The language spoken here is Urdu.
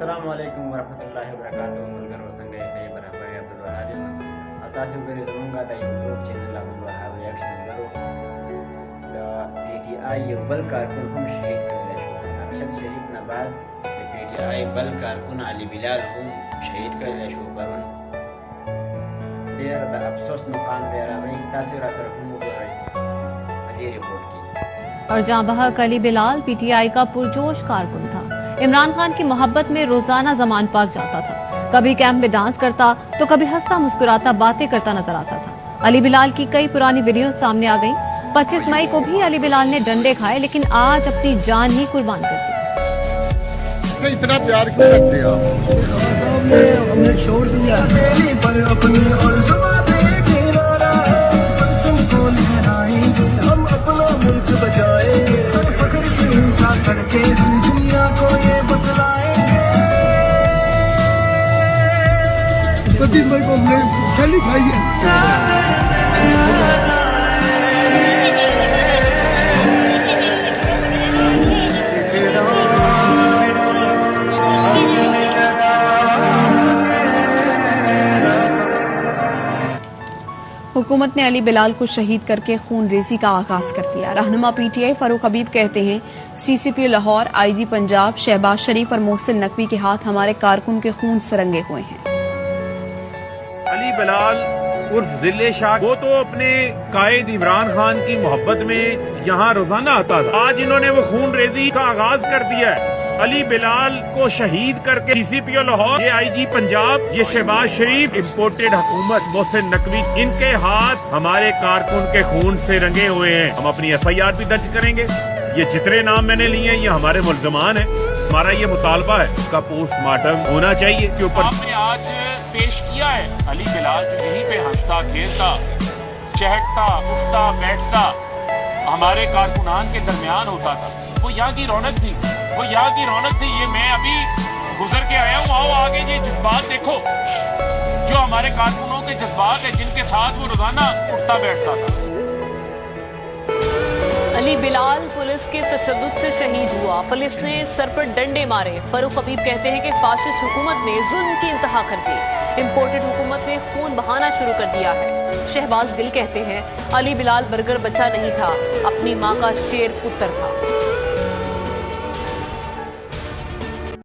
السلام علیکم ورحمۃ اللہ وبرکاتہ ملګرو څنګه یې ښه برابر یې عبدالوهاب یم او تاسو ګورئ زموږ د یوټیوب چینل عبدالوهاب ریاکشن ګورو د پی ټي آی یو بل کارکون هم شهید کړلی شو. ارشد شریف نه بعد د پی ټي آی بل کارکون علي بلال هم شهید کړلی شو پرون. ډېر د افسوس مقام دی راغلی. تاسو راسره هم وګورئ په دې رپورټ کې. اور جاں بحق علی بلال پی ٹی آئی کا پرجوش کارکن تھا. عمران خان کی محبت میں روزانہ زمان پاک جاتا تھا. کبھی کیمپ میں ڈانس کرتا تو کبھی ہنستا مسکراتا باتیں کرتا نظر آتا تھا. علی بلال کی کئی پرانی ویڈیوز سامنے آ گئیں. 25 مئی کو بھی علی بلال نے ڈنڈے کھائے لیکن آج اپنی جان ہی قربان کر دی. اتنا پیار کیوں کرتے ہیں ہم نے چھوڑ دیا پر اپنی اور ہم اپنا ملک بچائیں گے فخر سے اونچا کر کے دنیا کو یہ بتلائیں گے. 25 مئی کو ہم نے چھلی کھائی ہے. حکومت نے علی بلال کو شہید کر کے خون ریزی کا آغاز کر دیا. رہنما پی ٹی آئی فاروق حبیب کہتے ہیں سی سی پی لاہور آئی جی پنجاب شہباز شریف اور محسن نقوی کے ہاتھ ہمارے کارکن کے خون سے رنگے ہوئے ہیں. علی بلال عرف ضلع شاہ وہ تو اپنے قائد عمران خان کی محبت میں یہاں روزانہ آتا تھا. آج انہوں نے وہ خون ریزی کا آغاز کر دیا ہے. علی بلال کو شہید کر کے سی سی پی او لاہور یہ آئی جی پنجاب یہ شہباز شریف امپورٹڈ حکومت محسن نقوی ان کے ہاتھ ہمارے کارکن کے خون سے رنگے ہوئے ہیں. ہم اپنی ایف آئی آر بھی درج کریں گے. یہ جتنے نام میں نے لیے ہیں یہ ہمارے ملزمان ہیں. ہمارا یہ مطالبہ ہے اس کا پوسٹ مارٹم ہونا چاہیے کے اوپر. آپ نے آج پیش کیا ہے علی بلال جو یہیں پہ ہنستا کھیلتا چہکتا اٹھتا بیٹھتا ہمارے کارکنان کے درمیان ہوتا تھا. وہ یہاں کی رونق تھی وہ یہاں کی رونق تھی. یہ میں ابھی گزر کے آیا ہوں. آؤ آگے یہ جذبات دیکھو جو ہمارے کارکنوں کے جذبات ہیں جن کے ساتھ وہ روزانہ اٹھتا بیٹھتا تھا. علی بلال پولیس کے تشدد سے شہید ہوا. پولیس نے سر پر ڈنڈے مارے. فاروق حبیب کہتے ہیں کہ فاسسٹ حکومت نے ظلم کی انتہا کر دی. امپورٹڈ حکومت نے خون بہانا شروع کر دیا ہے. شہباز گل کہتے ہیں علی بلال برگر بچہ نہیں تھا اپنی ماں کا شیر پتر تھا.